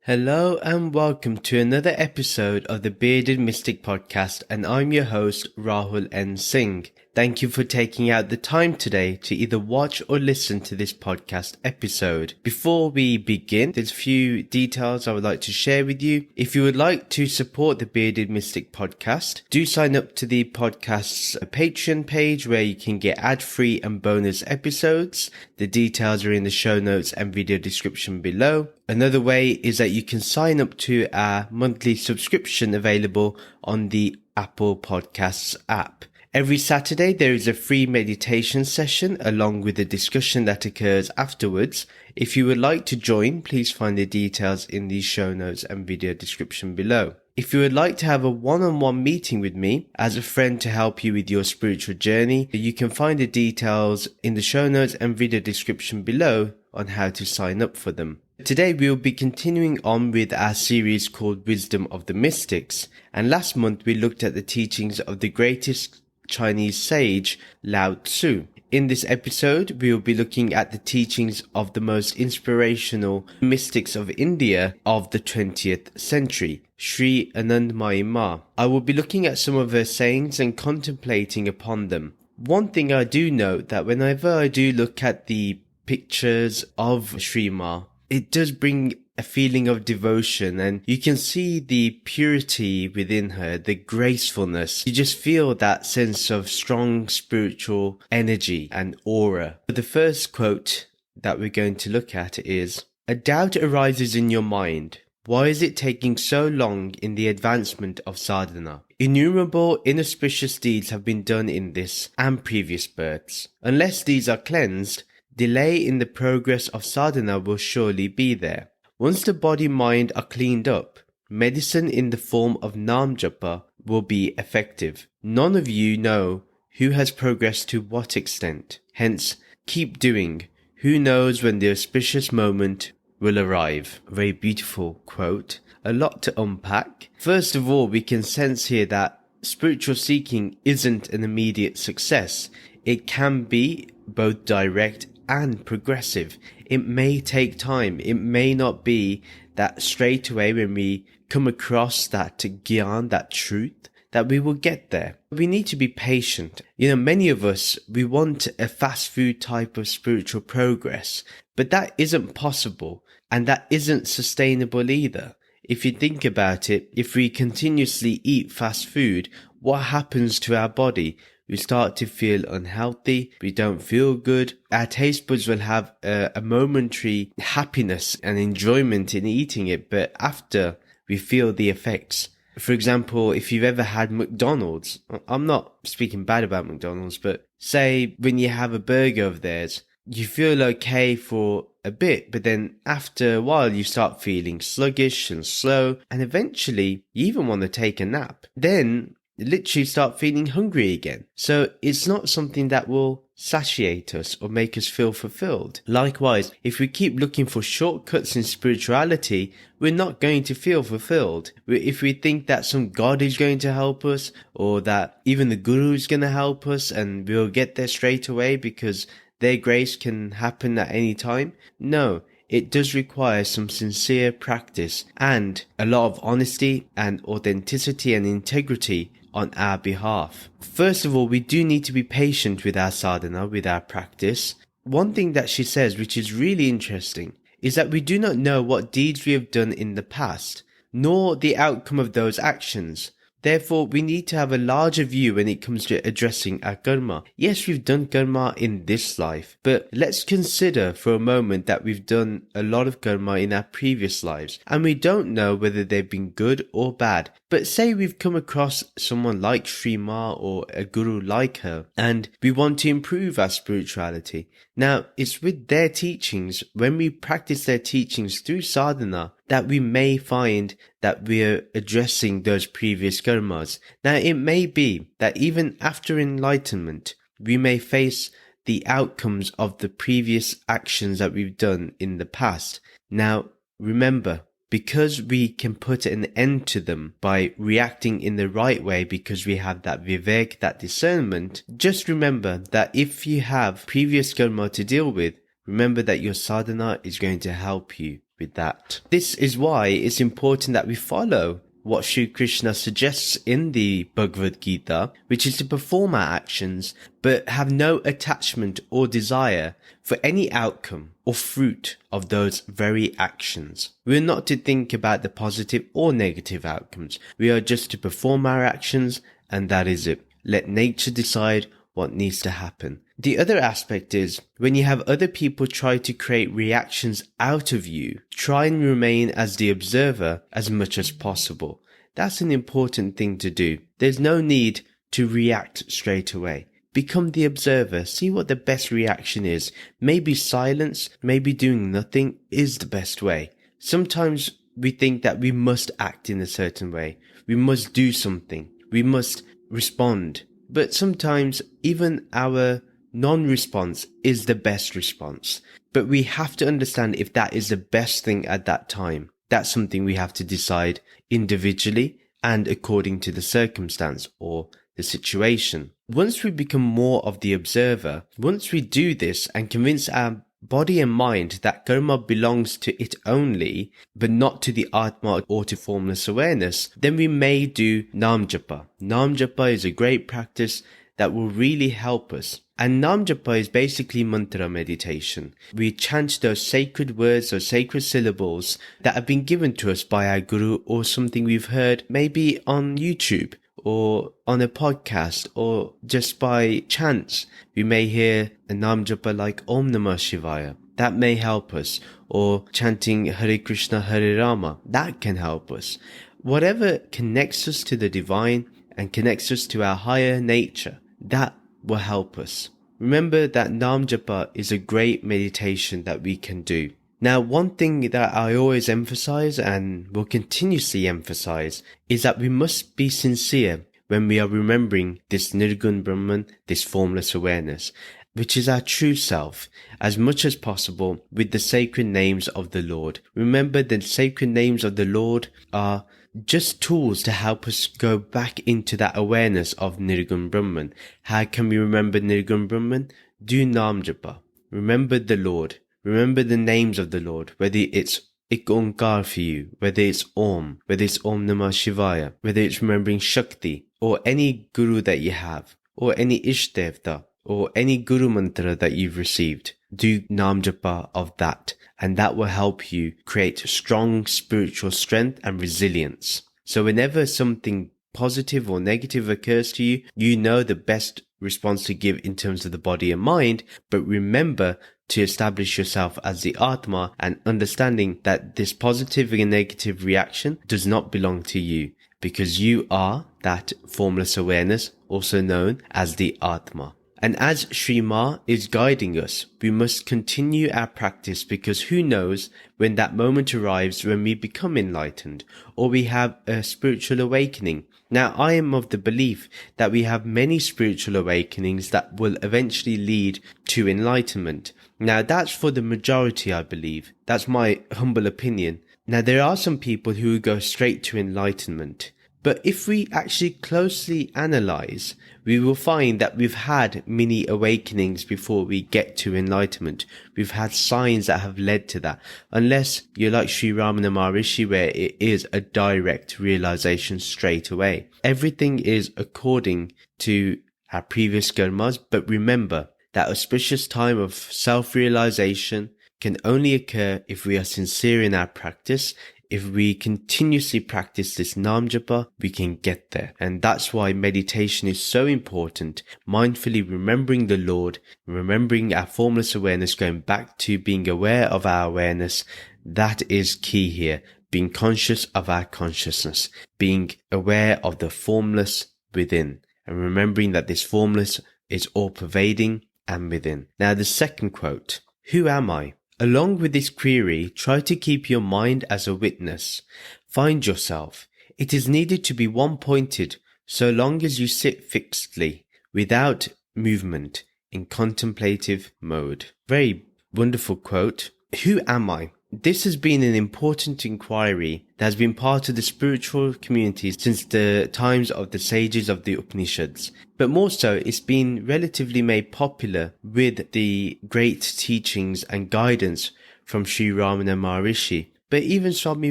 Hello and welcome to another episode of the Bearded Mystic Podcast, and I'm your host Rahul N. Singh. Thank you for taking out the time today to either watch or listen to this podcast episode. Before we begin, there's a few details I would like to share with you. If you would like to support the Bearded Mystic Podcast, do sign up to the podcast's Patreon page where you can get ad-free and bonus episodes. The details are in the show notes and video description below. Another way is that you can sign up to our monthly subscription available on the Apple Podcasts app. Every Saturday there is a free meditation session along with a discussion that occurs afterwards. If you would like to join, please find the details in the show notes and video description below. If you would like to have a one-on-one meeting with me as a friend to help you with your spiritual journey, you can find the details in the show notes and video description below on how to sign up for them. Today we will be continuing on with our series called Wisdom of the Mystics, and last month we looked at the teachings of the greatest Chinese sage Lao Tzu. In this episode we will be looking at the teachings of the most inspirational mystics of India of the 20th century, Shree Anandmayi Maa. I will be looking at some of her sayings and contemplating upon them. One thing I do note that whenever I do look at the pictures of Shree Maa, it does bring a feeling of devotion, and you can see the purity within her, the gracefulness. You just feel that sense of strong spiritual energy and aura. The first quote that we're going to look at is, "A doubt arises in your mind. Why is it taking so long in the advancement of sadhana? Innumerable inauspicious deeds have been done in this and previous births. Unless these are cleansed, delay in the progress of sadhana will surely be there. Once the body-mind are cleaned up, medicine in the form of Nam Japa will be effective. None of you know who has progressed to what extent. Hence, keep doing. Who knows when the auspicious moment will arrive." A very beautiful quote. A lot to unpack. First of all, we can sense here that spiritual seeking isn't an immediate success. It can be both direct and progressive. It may take time. It may not be that straight away when we come across that gyana, that truth, that we will get there. We need to be patient. Many of us, we want a fast food type of spiritual progress, but that isn't possible, and that isn't sustainable either. If you think about it, if we continuously eat fast food, what happens to our body? We start to feel unhealthy, we don't feel good. Our taste buds will have a momentary happiness and enjoyment in eating it, but after we feel the effects. For example, if you've ever had McDonald's, I'm not speaking bad about McDonald's, but say when you have a burger of theirs, you feel okay for a bit, but then after a while you start feeling sluggish and slow, and eventually you even want to take a nap. Then literally start feeling hungry again. So it's not something that will satiate us or make us feel fulfilled. Likewise, if we keep looking for shortcuts in spirituality, we're not going to feel fulfilled. If we think that some God is going to help us, or that even the Guru is going to help us and we'll get there straight away because their grace can happen at any time, no. It does require some sincere practice and a lot of honesty and authenticity and integrity on our behalf. First of all, we do need to be patient with our sadhana, with our practice. One thing that she says, which is really interesting, is that we do not know what deeds we have done in the past, nor the outcome of those actions. Therefore, we need to have a larger view when it comes to addressing our karma. Yes, we've done karma in this life, but let's consider for a moment that we've done a lot of karma in our previous lives, and we don't know whether they've been good or bad. But say we've come across someone like Shree Maa or a guru like her, and we want to improve our spirituality. Now, it's with their teachings, when we practice their teachings through sadhana, that we may find that we're addressing those previous karmas. Now, it may be that even after enlightenment, we may face the outcomes of the previous actions that we've done in the past. Now, remember, because we can put an end to them by reacting in the right way, because we have that vivek, that discernment, just remember that if you have previous karma to deal with, remember that your sadhana is going to help you. with that. This is why it's important that we follow what Shri Krishna suggests in the Bhagavad Gita, which is to perform our actions but have no attachment or desire for any outcome or fruit of those very actions. We are not to think about the positive or negative outcomes. We are just to perform our actions, and that is it. Let nature decide what needs to happen. The other aspect is, when you have other people try to create reactions out of you, try and remain as the observer as much as possible. That's an important thing to do. There's no need to react straight away. Become the observer, see what the best reaction is. Maybe silence, maybe doing nothing is the best way. Sometimes we think that we must act in a certain way. We must do something. We must respond. But sometimes even our non-response is the best response. But we have to understand if that is the best thing at that time. That's something we have to decide individually and according to the circumstance or the situation. Once we become more of the observer, once we do this and convince our body and mind that karma belongs to it only, but not to the Atma or to formless awareness, then we may do Nam Japa. Nam Japa is a great practice that will really help us. And Nam Japa is basically mantra meditation. We chant those sacred words or sacred syllables that have been given to us by our guru or something we've heard maybe on YouTube or on a podcast or just by chance. We may hear a Nam Japa like Om Namah Shivaya. That may help us. Or chanting Hare Krishna Hare Rama. That can help us. Whatever connects us to the divine and connects us to our higher nature, that will help us. Remember that Nam Japa is a great meditation that we can do. Now, one thing that I always emphasize and will continuously emphasize is that we must be sincere when we are remembering this Nirgun Brahman, this formless awareness, which is our true self, as much as possible with the sacred names of the Lord. Remember, the sacred names of the Lord are just tools to help us go back into that awareness of Nirgun Brahman. How can we remember Nirgun Brahman? Do Nam Japa. Remember the Lord. Remember the names of the Lord, whether it's Ik Onkar for you, whether it's Om, whether it's Om Namah Shivaya, whether it's remembering Shakti, or any Guru that you have, or any Ishtevta, or any Guru Mantra that you've received. Do Nam Japa of that, and that will help you create strong spiritual strength and resilience. So whenever something positive or negative occurs to you, you know the best response to give in terms of the body and mind, but remember to establish yourself as the Atma and understanding that this positive and negative reaction does not belong to you, because you are that formless awareness, also known as the Atma. And as Shree Maa is guiding us, we must continue our practice, because who knows when that moment arrives when we become enlightened or we have a spiritual awakening. Now, I am of the belief that we have many spiritual awakenings that will eventually lead to enlightenment. Now, that's for the majority, I believe. That's my humble opinion. Now, there are some people who go straight to enlightenment. But if we actually closely analyze, we will find that we've had many awakenings before we get to enlightenment. We've had signs that have led to that. Unless you're like Sri Ramana Maharishi, where it is a direct realization straight away. Everything is according to our previous karmas, but remember that auspicious time of self-realization can only occur if we are sincere in our practice. If we continuously practice this Nam Japa, we can get there. And that's why meditation is so important. Mindfully remembering the Lord, remembering our formless awareness, going back to being aware of our awareness. That is key here. Being conscious of our consciousness. Being aware of the formless within. And remembering that this formless is all pervading and within. Now the second quote. Who am I? Along with this query, try to keep your mind as a witness. Find yourself. It is needed to be one-pointed, so long as you sit fixedly, without movement, in contemplative mode. Very wonderful quote. Who am I? This has been an important inquiry that has been part of the spiritual community since the times of the sages of the Upanishads. But more so, it's been relatively made popular with the great teachings and guidance from Sri Ramana Maharishi, But even Swami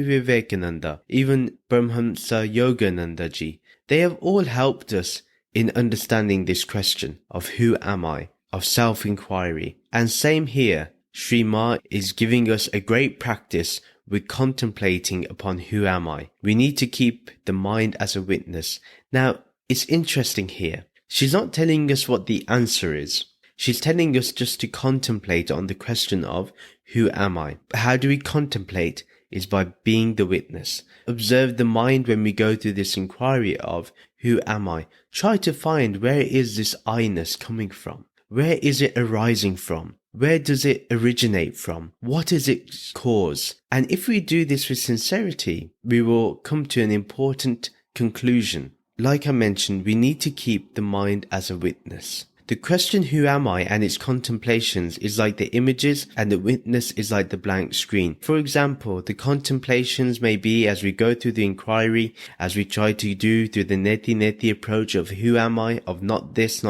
Vivekananda, even Brahmhamsa Yogananda ji, they have all helped us in understanding this question of who am I, of self-inquiry. And same here, Shree Maa is giving us a great practice with contemplating upon who am I. We need to keep the mind as a witness. Now, it's interesting here. She's not telling us what the answer is. She's telling us just to contemplate on the question of who am I. How do we contemplate? Is by being the witness. Observe the mind when we go through this inquiry of who am I. Try to find where is this I-ness coming from? Where is it arising from? Where does it originate from? What is its cause? And if we do this with sincerity, we will come to an important conclusion. Like I mentioned, we need to keep the mind as a witness. The question who am I and its contemplations is like the images and the witness is like the blank screen. For example, the contemplations may be as we go through the inquiry, as we try to do through the neti approach of who am I, of not this,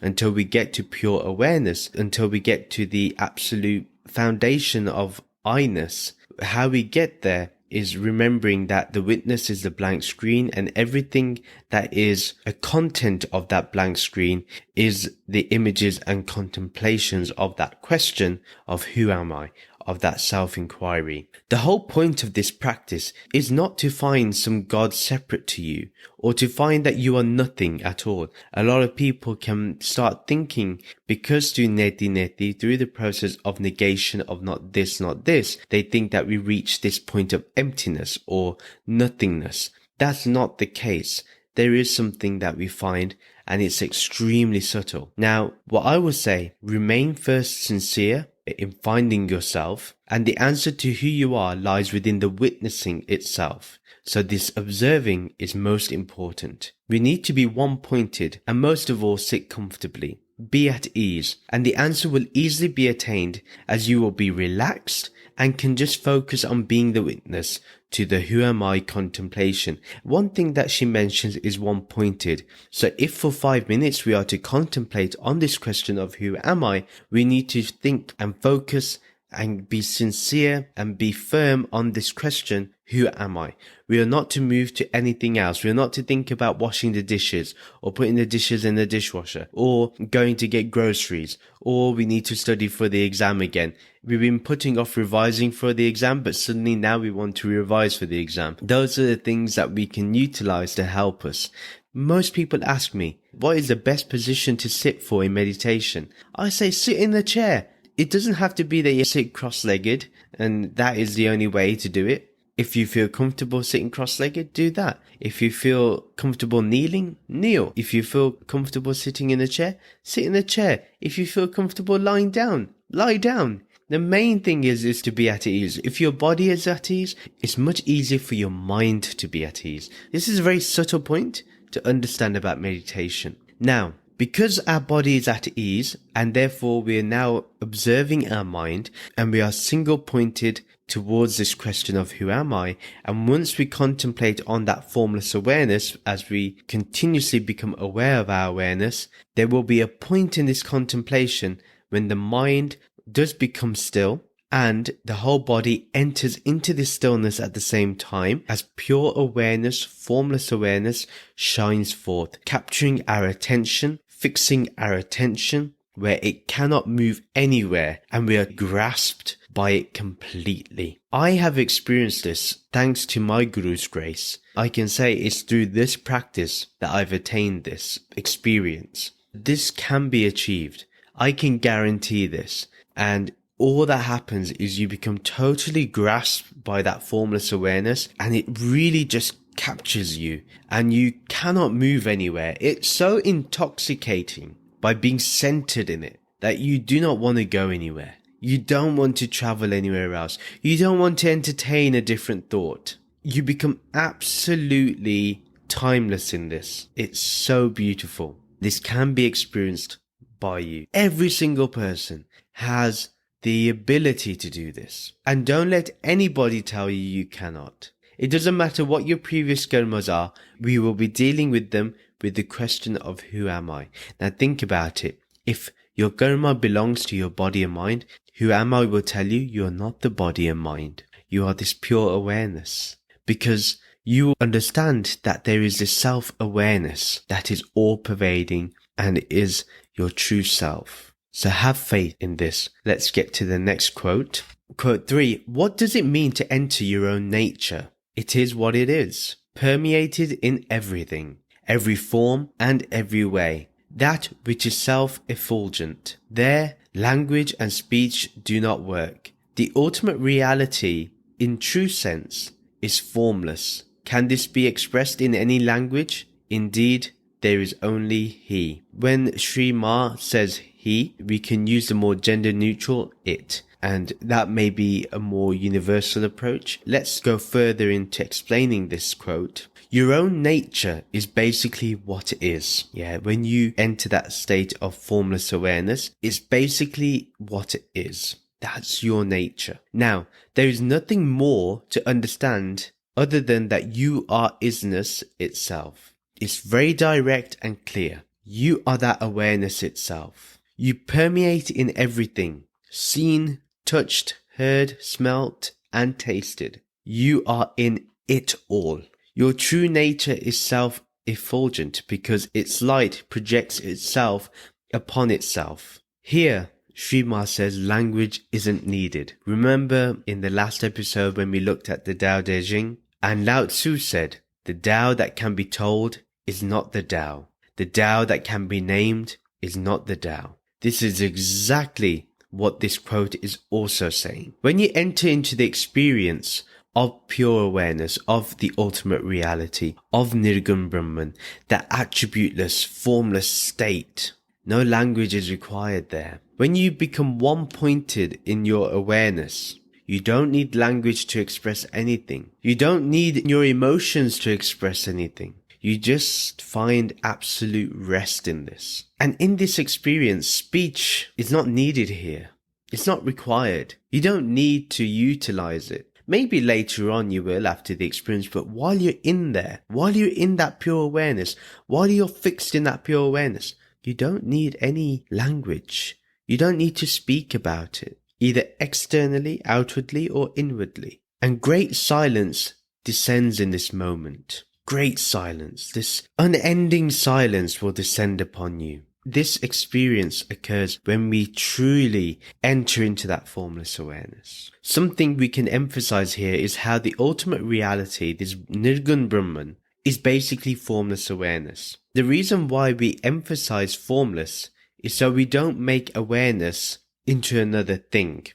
until we get to pure awareness, until we get to the absolute foundation of I-ness. How we get there is remembering that the witness is the blank screen and everything that is a content of that blank screen is the images and contemplations of that question of who am I, of that self-inquiry. The whole point of this practice is not to find some God separate to you or to find that you are nothing at all. A lot of people can start thinking because through neti, through the process of negation of not this, they think that we reach this point of emptiness or nothingness. That's not the case. There is something that we find and it's extremely subtle. Now, what I would say, remain first sincere in finding yourself, and the answer to who you are lies within the witnessing itself. So this observing is most important. We need to be one-pointed and most of all sit comfortably. Be at ease, and the answer will easily be attained as you will be relaxed and can just focus on being the witness to the who am I contemplation. One thing that she mentions is one-pointed. So if for 5 minutes we are to contemplate on this question of who am I, we need to think and focus and be sincere and be firm on this question, who am I? We are not to move to anything else. We are not to think about washing the dishes or putting the dishes in the dishwasher or going to get groceries or we need to study for the exam again. We've been putting off revising for the exam, but suddenly now we want to revise for the exam. Those are the things that we can utilize to help us. Most people ask me, what is the best position to sit for in meditation? I say sit in the chair. It doesn't have to be that you sit cross-legged and that is the only way to do it. If you feel comfortable sitting cross-legged, do that. If you feel comfortable kneeling, kneel. If you feel comfortable sitting in a chair, sit in a chair. If you feel comfortable lying down, lie down. The main thing is to be at ease. If your body is at ease, it's much easier for your mind to be at ease. This is a very subtle point to understand about meditation. Now, because our body is at ease and therefore we are now observing our mind and we are single-pointed towards this question of who am I, and once we contemplate on that formless awareness as we continuously become aware of our awareness, there will be a point in this contemplation when the mind does become still and the whole body enters into this stillness at the same time as pure awareness, formless awareness shines forth, capturing our attention, fixing our attention where it cannot move anywhere and we are grasped by it completely. I have experienced this thanks to my Guru's grace. I can say it's through this practice that I've attained this experience. This can be achieved. I can guarantee this. And all that happens is you become totally grasped by that formless awareness and it really just captures you and you cannot move anywhere. It's so intoxicating by being centered in it that you do not want to go anywhere. You don't want to travel anywhere else. You don't want to entertain a different thought. You become absolutely timeless in this. It's so beautiful. This can be experienced by you. Every single person has the ability to do this. And don't let anybody tell you you cannot. It doesn't matter what your previous karmas are, we will be dealing with them with the question of who am I. Now think about it. If your karma belongs to your body and mind, who am I will tell you you're not the body and mind. You are this pure awareness. Because you understand that there is this self-awareness that is all-pervading and is your true self. So have faith in this. Let's get to the next quote. Quote 3. What does it mean to enter your own nature? It is what it is, permeated in everything, every form and every way. That which is self-effulgent. There, language and speech do not work. The ultimate reality, in true sense, is formless. Can this be expressed in any language? Indeed, there is only he. When Shree Maa says he, we can use the more gender neutral it. And that may be a more universal approach. Let's go further into explaining this quote. Your own nature is basically what it is. Yeah, when you enter that state of formless awareness, it's basically what it is. That's your nature. Now, there is nothing more to understand other than that you are isness itself. It's very direct and clear. You are that awareness itself. You permeate in everything, seen, touched, heard, smelt, and tasted. You are in it all. Your true nature is self-effulgent because its light projects itself upon itself. Here, Shree Maa says language isn't needed. Remember in the last episode when we looked at the Tao Te Ching? And Lao Tzu said, the Tao that can be told is not the Tao. The Tao that can be named is not the Tao. This is exactly what this quote is also saying. When you enter into the experience of pure awareness, of the ultimate reality, of Nirgun Brahman, that attributeless, formless state, no language is required there. When you become one-pointed in your awareness, you don't need language to express anything. You don't need your emotions to express anything. You just find absolute rest in this. And in this experience, speech is not needed here. It's not required. You don't need to utilize it. Maybe later on you will after the experience, but while you're in there, while you're in that pure awareness, while you're fixed in that pure awareness, you don't need any language. You don't need to speak about it, either externally, outwardly, or inwardly. And great silence descends in this moment. Great silence, this unending silence will descend upon you. This experience occurs when we truly enter into that formless awareness. Something we can emphasize here is how the ultimate reality, this Nirgun Brahman, is basically formless awareness. The reason why we emphasize formless is so we don't make awareness into another thing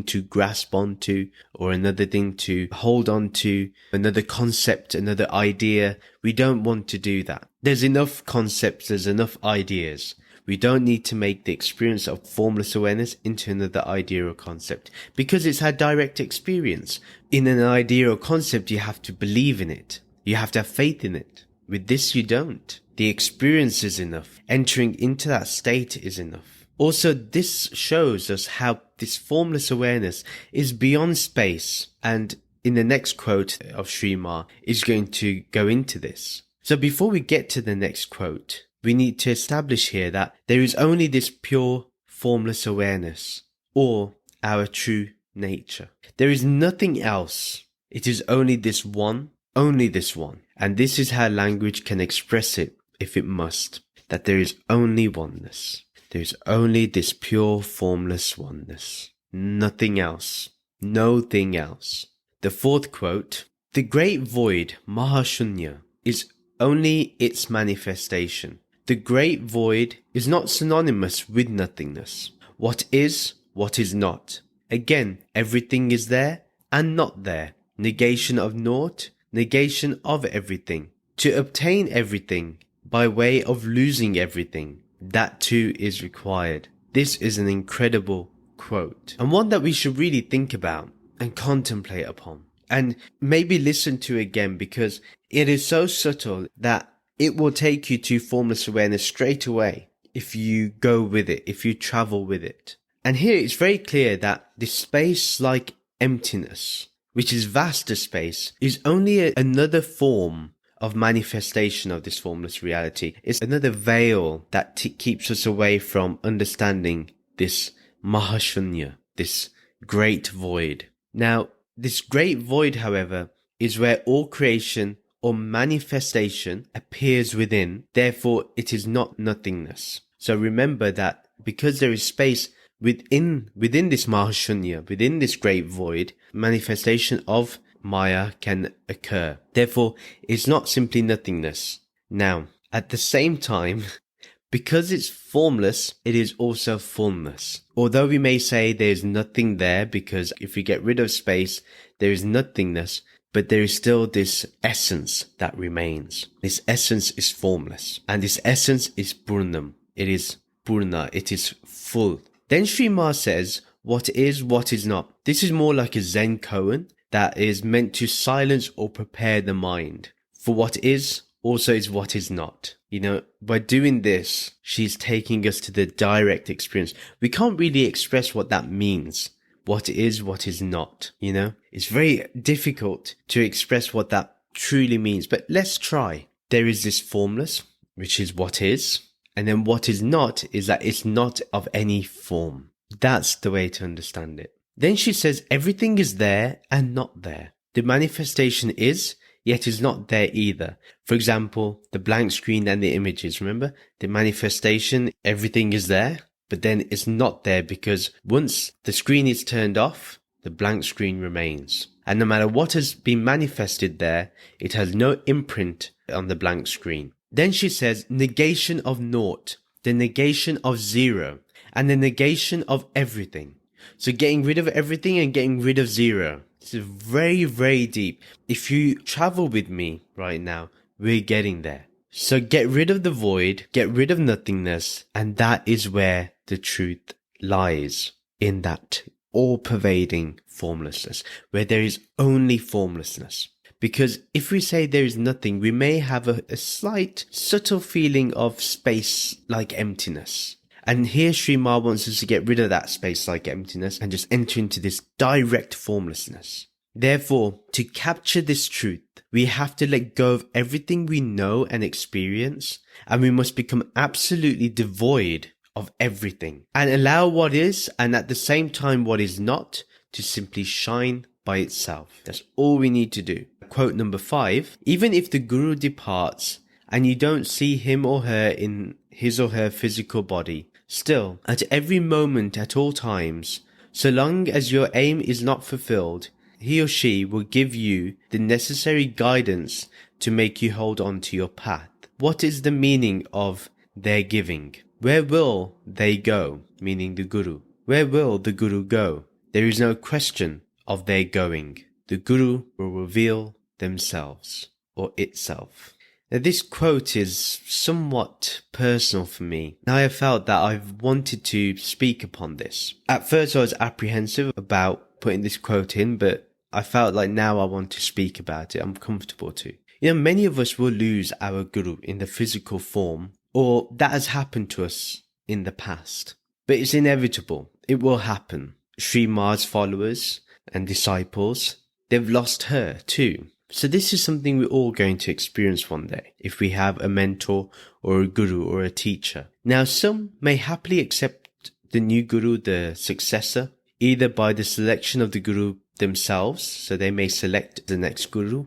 to grasp onto, or another thing to hold on to, another concept, another idea. We don't want to do that. There's enough concepts, there's enough ideas. We don't need to make the experience of formless awareness into another idea or concept, because it's our direct experience. In an idea or concept, you have to believe in it. You have to have faith in it. With this, you don't. The experience is enough. Entering into that state is enough. Also, this shows us how this formless awareness is beyond space. And in the next quote of Shree Maa is going to go into this. So before we get to the next quote, we need to establish here that there is only this pure formless awareness, or our true nature. There is nothing else. It is only this one. And this is how language can express it if it must, that there is only oneness. There is only this pure formless oneness. Nothing else. No thing else. The fourth quote, the great void, Mahashunya, is only its manifestation. The great void is not synonymous with nothingness. What is not. Again, everything is there and not there. Negation of naught, negation of everything. To obtain everything by way of losing everything, that too is required. This is an incredible quote, and one that we should really think about and contemplate upon, and maybe listen to again, because it is so subtle that it will take you to formless awareness straight away if you go with it, if you travel with it. And here it's very clear that this space like emptiness, which is vaster space, is only another form of manifestation of this formless reality. It's another veil that keeps us away from understanding this Mahashunya, this great void. Now, This great void, however, is where all creation or manifestation appears within. Therefore, it is not nothingness. So remember that because there is space within this Mahashunya, within this great void, manifestation of Maya can occur. Therefore, it's not simply nothingness. Now, at the same time, because it's formless, it is also formless. Although we may say there's nothing there, because if we get rid of space, there is nothingness, but there is still this essence that remains. This essence is formless, and this essence is Purnam. It is Purna, it is full. Then Shree Maa says, what is not. This is more like a Zen koan that is meant to silence or prepare the mind. For what is also is what is not. By doing this, she's taking us to the direct experience. We can't really express what that means. What is not, It's very difficult to express what that truly means, but let's try. There is this formless, which is what is, and then what is not is that it's not of any form. That's the way to understand it. Then she says everything is there and not there. The manifestation is, yet is not there either. For example, the blank screen and the images. Remember, the manifestation, everything is there, but then it's not there because once the screen is turned off, the blank screen remains. And no matter what has been manifested there, it has no imprint on the blank screen. Then she says negation of naught, the negation of zero, and the negation of everything. So getting rid of everything and getting rid of zero. This is very, very deep. If you travel with me right now, we're getting there. So get rid of the void, get rid of nothingness, and that is where the truth lies, in that all-pervading formlessness, where there is only formlessness. Because if we say there is nothing, we may have a slight, subtle feeling of space-like emptiness. And here Shree Maa wants us to get rid of that space-like emptiness and just enter into this direct formlessness. Therefore, to capture this truth, we have to let go of everything we know and experience, and we must become absolutely devoid of everything and allow what is, and at the same time what is not, to simply shine by itself. That's all we need to do. Quote number 5, even if the Guru departs and you don't see him or her in his or her physical body, still, at every moment, at all times, so long as your aim is not fulfilled, he or she will give you the necessary guidance to make you hold on to your path. What is the meaning of their giving? Where will they go? Meaning the Guru. Where will the Guru go? There is no question of their going. The Guru will reveal themselves or itself. Now, this quote is somewhat personal for me. I have felt that I've wanted to speak upon this. At first I was apprehensive about putting this quote in, but I felt like now I want to speak about it. I'm comfortable to. Many of us will lose our Guru in the physical form, or that has happened to us in the past. But it's inevitable. It will happen. Shree Maa's followers and disciples, they've lost her too. So this is something we're all going to experience one day, if we have a mentor or a guru or a teacher. Now, some may happily accept the new guru, the successor, either by the selection of the guru themselves, so they may select the next guru,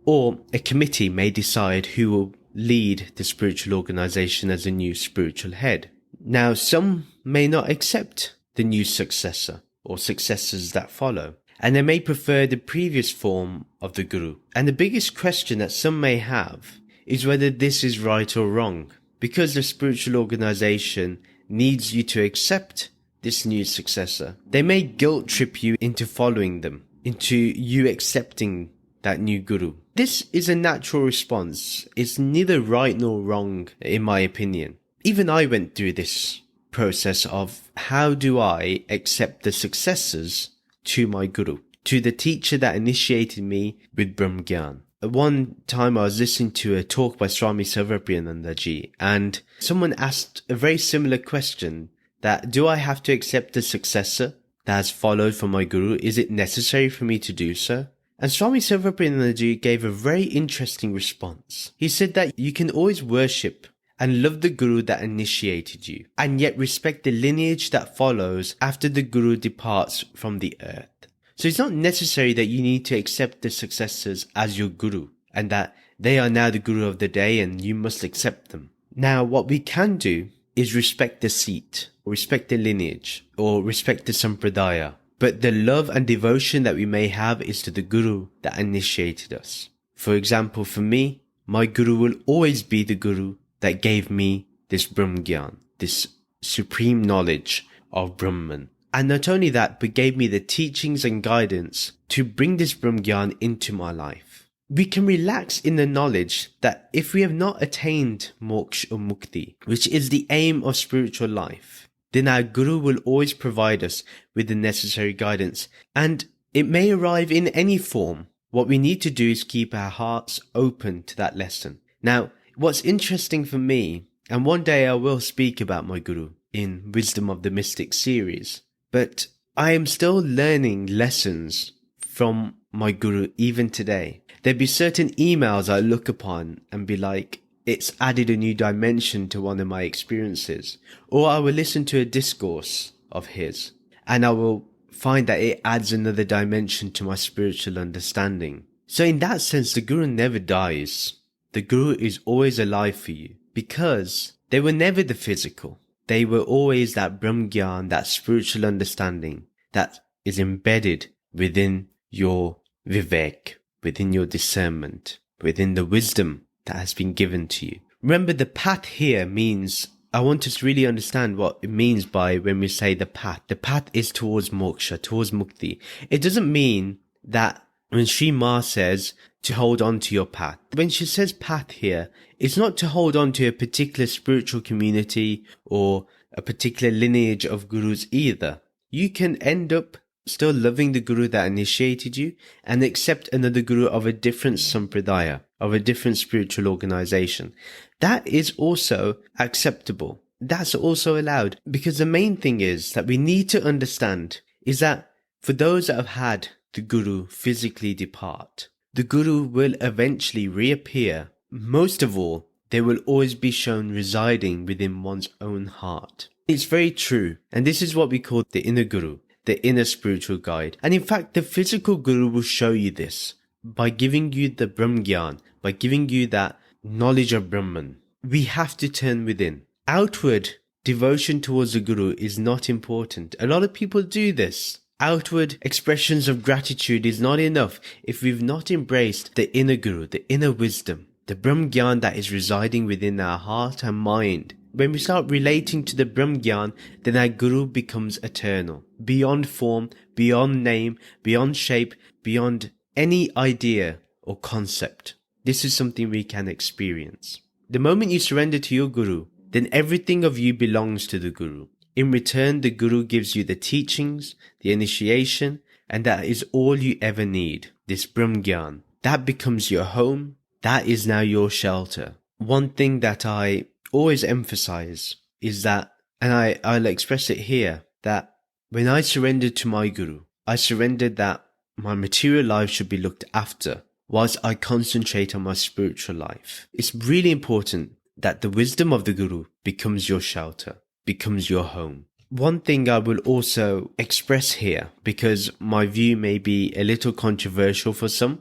or a committee may decide who will lead the spiritual organization as a new spiritual head. Now, some may not accept the new successor or successors that follow, and they may prefer the previous form of the Guru. And the biggest question that some may have is whether this is right or wrong, because the spiritual organization needs you to accept this new successor. They may guilt trip you into following them, into you accepting that new Guru. This is a natural response. It's neither right nor wrong, in my opinion. Even I went through this process of how do I accept the successors to my Guru, to the teacher that initiated me with Brahm Gyan. At one time I was listening to a talk by Swami Sarvapriyanandaji, and someone asked a very similar question, that do I have to accept the successor that has followed from my Guru? Is it necessary for me to do so? And Swami Sarvapriyanandaji gave a very interesting response. He said that you can always worship and love the Guru that initiated you, and yet respect the lineage that follows after the Guru departs from the earth. So it's not necessary that you need to accept the successors as your guru and that they are now the guru of the day and you must accept them. Now, what we can do is respect the seat, or respect the lineage, or respect the sampradaya. But the love and devotion that we may have is to the guru that initiated us. For example, for me, my guru will always be the guru that gave me this Brahm Gyan, this supreme knowledge of Brahman. And not only that, but gave me the teachings and guidance to bring this Brahm Gyan into my life. We can relax in the knowledge that if we have not attained moksha or mukti, which is the aim of spiritual life, then our guru will always provide us with the necessary guidance. And it may arrive in any form. What we need to do is keep our hearts open to that lesson. Now, what's interesting for me, and one day I will speak about my guru in Wisdom of the Mystic series, but I am still learning lessons from my guru even today. There'd be certain emails I look upon and be like, it's added a new dimension to one of my experiences. Or I will listen to a discourse of his and I will find that it adds another dimension to my spiritual understanding. So in that sense, the guru never dies. The guru is always alive for you because they were never the physical. They were always that Brahm Gyan, that spiritual understanding that is embedded within your vivek, within your discernment, within the wisdom that has been given to you. Remember, the path here means, I want us to really understand what it means by when we say the path. The path is towards moksha, towards mukti. It doesn't mean that when Shree Maa says to hold on to your path. When she says path here, it's not to hold on to a particular spiritual community or a particular lineage of gurus either. You can end up still loving the guru that initiated you and accept another guru of a different sampradaya, of a different spiritual organization. That is also acceptable. That's also allowed, because the main thing is that we need to understand is that for those that have had the guru physically depart, the guru will eventually reappear. Most of all, they will always be shown residing within one's own heart. It's very true, and this is what we call the inner guru, the inner spiritual guide. And in fact, the physical guru will show you this by giving you the Brahm Gyan, by giving you that knowledge of Brahman. We have to turn within. Outward devotion towards the guru is not important. A lot of people do this. Outward expressions of gratitude is not enough if we've not embraced the inner guru, the inner wisdom, the Brahm Gyan that is residing within our heart and mind. When we start relating to the Brahm Gyan, then our guru becomes eternal, beyond form, beyond name, beyond shape, beyond any idea or concept. This is something we can experience. The moment you surrender to your guru, then everything of you belongs to the guru. In return, the guru gives you the teachings, the initiation, and that is all you ever need, this Brahm Gyan. That becomes your home. That is now your shelter. One thing that I always emphasize is that, and I'll express it here, that when I surrendered to my guru, I surrendered that my material life should be looked after whilst I concentrate on my spiritual life. It's really important that the wisdom of the guru becomes your shelter, becomes your home. One thing I will also express here, because my view may be a little controversial for some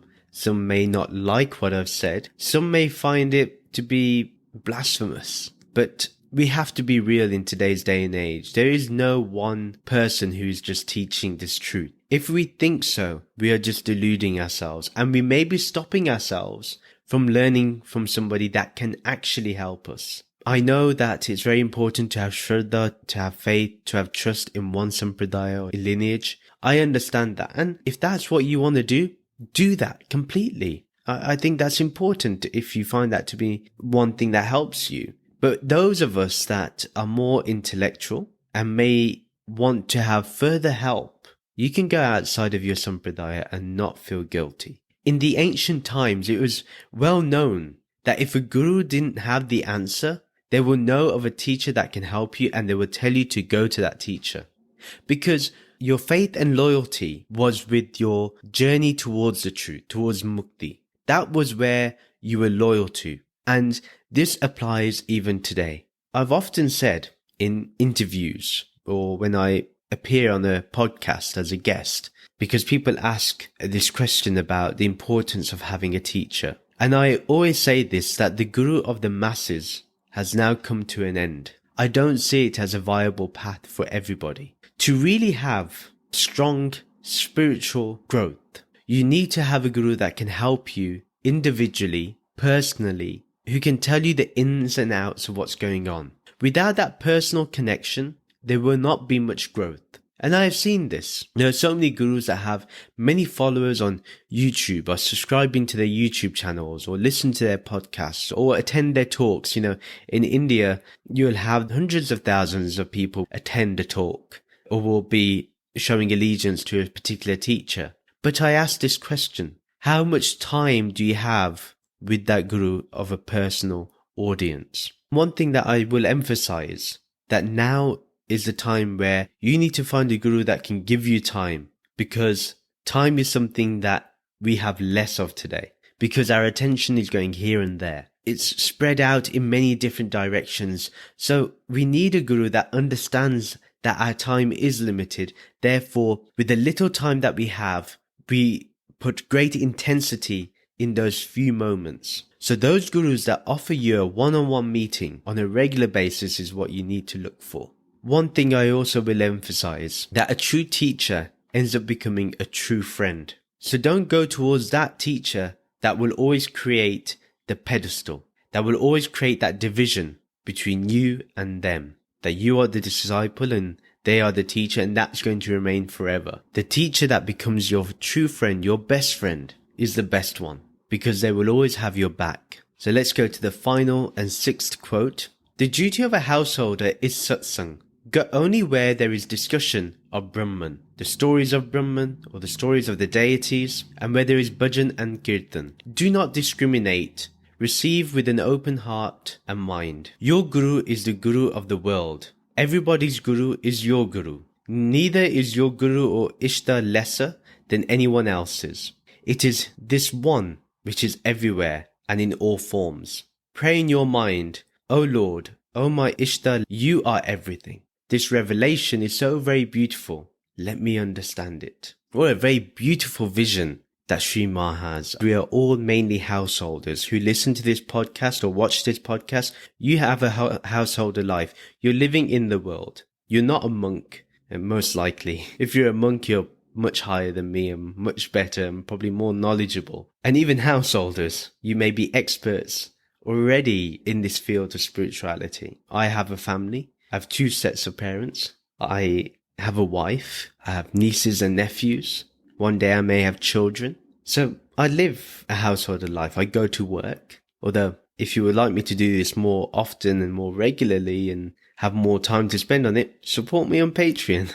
may not like what I've said, some may find it to be blasphemous, but we have to be real in today's day and age. There is no one person who is just teaching this truth. If we think so, we are just deluding ourselves, and we may be stopping ourselves from learning from somebody that can actually help us. I know that it's very important to have shraddha, to have faith, to have trust in one sampradaya or lineage. I understand that, and if that's what you want to do that completely. I think that's important if you find that to be one thing that helps you. But those of us that are more intellectual and may want to have further help, you can go outside of your sampradaya and not feel guilty. In the ancient times, it was well known that if a guru didn't have the answer, they will know of a teacher that can help you and they will tell you to go to that teacher. Because your faith and loyalty was with your journey towards the truth, towards mukti. That was where you were loyal to. And this applies even today. I've often said in interviews or when I appear on a podcast as a guest, because people ask this question about the importance of having a teacher. And I always say this, that the guru of the masses has now come to an end. I don't see it as a viable path for everybody. To really have strong spiritual growth, you need to have a guru that can help you individually, personally, who can tell you the ins and outs of what's going on. Without that personal connection, there will not be much growth. And I have seen this. There are so many gurus that have many followers on YouTube, or subscribing to their YouTube channels, or listen to their podcasts, or attend their talks. You know, in India, you'll have hundreds of thousands of people attend a talk, or will be showing allegiance to a particular teacher. But I ask this question: how much time do you have with that guru of a personal audience? One thing that I will emphasize, that now is the time where you need to find a guru that can give you time, because time is something that we have less of today, because our attention is going here and there. It's spread out in many different directions. So we need a guru that understands that our time is limited. Therefore, with the little time that we have, we put great intensity in those few moments. So those gurus that offer you a one-on-one meeting on a regular basis is what you need to look for. One thing I also will emphasize, that a true teacher ends up becoming a true friend. So don't go towards that teacher that will always create the pedestal, that will always create that division between you and them, that you are the disciple and they are the teacher, and that's going to remain forever. The teacher that becomes your true friend, your best friend, is the best one, because they will always have your back. So let's go to the final and sixth quote. The duty of a householder is satsang. Go only where there is discussion of Brahman, the stories of Brahman, or the stories of the deities, and where there is bhajan and kirtan. Do not discriminate. Receive with an open heart and mind. Your guru is the guru of the world. Everybody's guru is your guru. Neither is your guru or ishta lesser than anyone else's. It is this one which is everywhere and in all forms. Pray in your mind, O Lord, O my ishta, you are everything. This revelation is so very beautiful. Let me understand it. What a very beautiful vision that Shree Maa has. We are all mainly householders who listen to this podcast or watch this podcast. You have a householder life. You're living in the world. You're not a monk, and most likely. If you're a monk, you're much higher than me and much better and probably more knowledgeable. And even householders, you may be experts already in this field of spirituality. I have a family. I have 2 sets of parents. I have a wife. I have nieces and nephews. One day I may have children. So I live a householder life. I go to work. Although if you would like me to do this more often and more regularly and have more time to spend on it, support me on Patreon.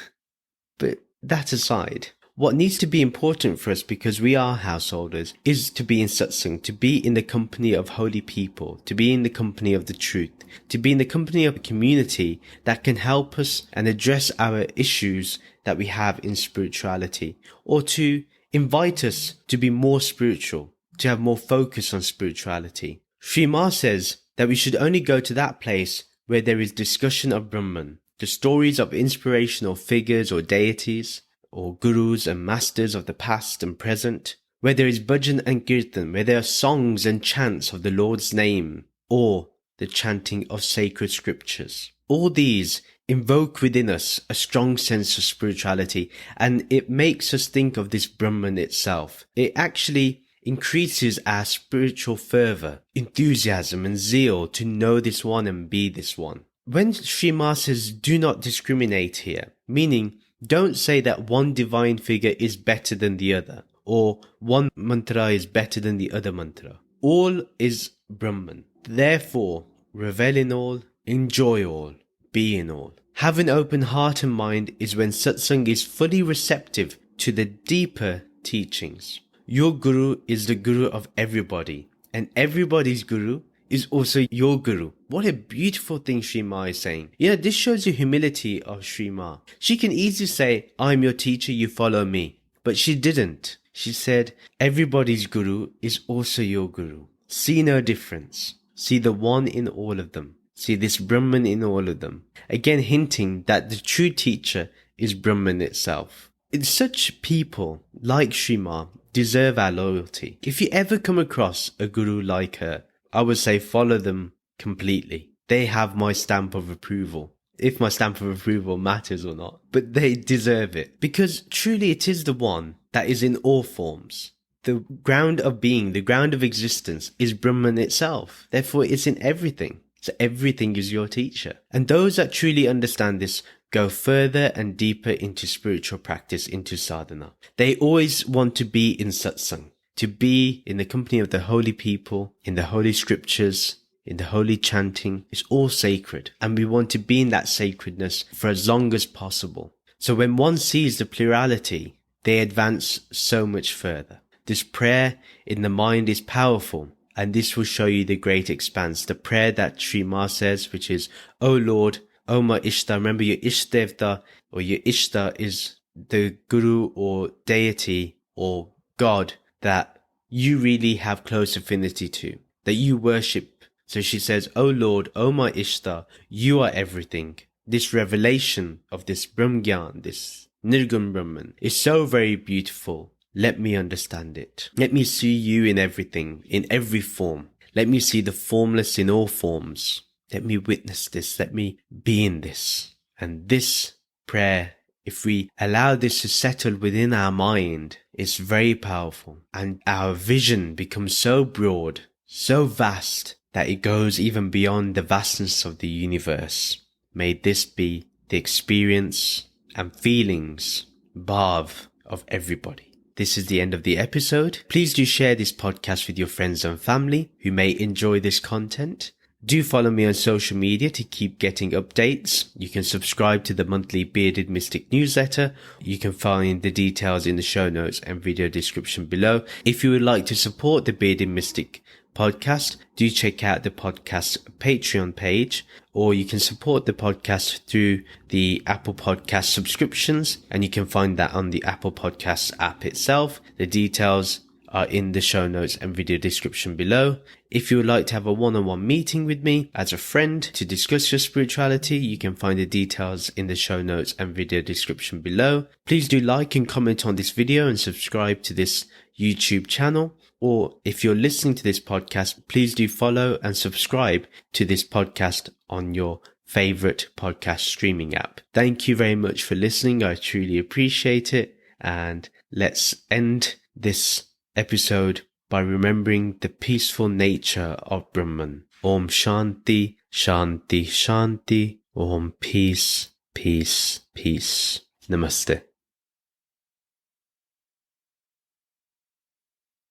But that aside, what needs to be important for us, because we are householders, is to be in satsang, to be in the company of holy people, to be in the company of the truth, to be in the company of a community that can help us and address our issues that we have in spirituality, or to invite us to be more spiritual, to have more focus on spirituality. Shree Maa says that we should only go to that place where there is discussion of Brahman, the stories of inspirational figures or deities, or gurus and masters of the past and present, where there is bhajan and kirtan, where there are songs and chants of the Lord's name, or the chanting of sacred scriptures. All these invoke within us a strong sense of spirituality, and it makes us think of this Brahman itself. It actually increases our spiritual fervor, enthusiasm and zeal to know this one and be this one. When Shree Maa says do not discriminate here, meaning don't say that one divine figure is better than the other, or one mantra is better than the other mantra. All is Brahman. Therefore, revel in all, enjoy all, be in all. Have an open heart and mind is when satsang is fully receptive to the deeper teachings. Your guru is the guru of everybody, and everybody's guru is also your guru. What a beautiful thing Shree Maa is saying. This shows the humility of Shree Maa. She can easily say, I'm your teacher, you follow me. But she didn't. She said, everybody's guru is also your guru. See no difference. See the one in all of them. See this Brahman in all of them. Again hinting that the true teacher is Brahman itself. Such people like Shree Maa deserve our loyalty. If you ever come across a guru like her, I would say follow them completely. They have my stamp of approval, if my stamp of approval matters or not, but they deserve it, because truly it is the one that is in all forms. The ground of being, the ground of existence is Brahman itself. Therefore, it's in everything. So everything is your teacher. And those that truly understand this go further and deeper into spiritual practice, into sadhana. They always want to be in satsang, to be in the company of the holy people, in the holy scriptures, in the holy chanting. It's all sacred. And we want to be in that sacredness for as long as possible. So when one sees the plurality, they advance so much further. This prayer in the mind is powerful, and this will show you the great expanse. The prayer that Shree Maa says, which is, O Lord, O my Ishta. Remember, your Ishtevta or your Ishta is the Guru or deity or God that you really have close affinity to, that you worship. So she says, O Lord, O my Ishta, you are everything. This revelation of this Brahmgyan, this Nirgun Brahman, is so very beautiful. Let me understand it. Let me see you in everything, in every form. Let me see the formless in all forms. Let me witness this. Let me be in this. And this prayer, if we allow this to settle within our mind, is very powerful. And our vision becomes so broad, so vast, that it goes even beyond the vastness of the universe. May this be the experience and feelings, bhav, of everybody. This is the end of the episode. Please do share this podcast with your friends and family who may enjoy this content. Do follow me on social media to keep getting updates. You can subscribe to the monthly Bearded Mystic newsletter. You can find the details in the show notes and video description below. If you would like to support the Bearded Mystic podcast, do check out the podcast Patreon page, or you can support the podcast through the Apple Podcast subscriptions, and you can find that on the Apple Podcast app itself. The details are in the show notes and video description below. If you would like to have a one-on-one meeting with me as a friend to discuss your spirituality, you can find the details in the show notes and video description below. Please do like and comment on this video and subscribe to this YouTube channel. Or if you're listening to this podcast, please do follow and subscribe to this podcast on your favorite podcast streaming app. Thank you very much for listening. I truly appreciate it. And let's end this episode by remembering the peaceful nature of Brahman. Om Shanti, Shanti, Shanti. Om Peace, Peace, Peace. Namaste.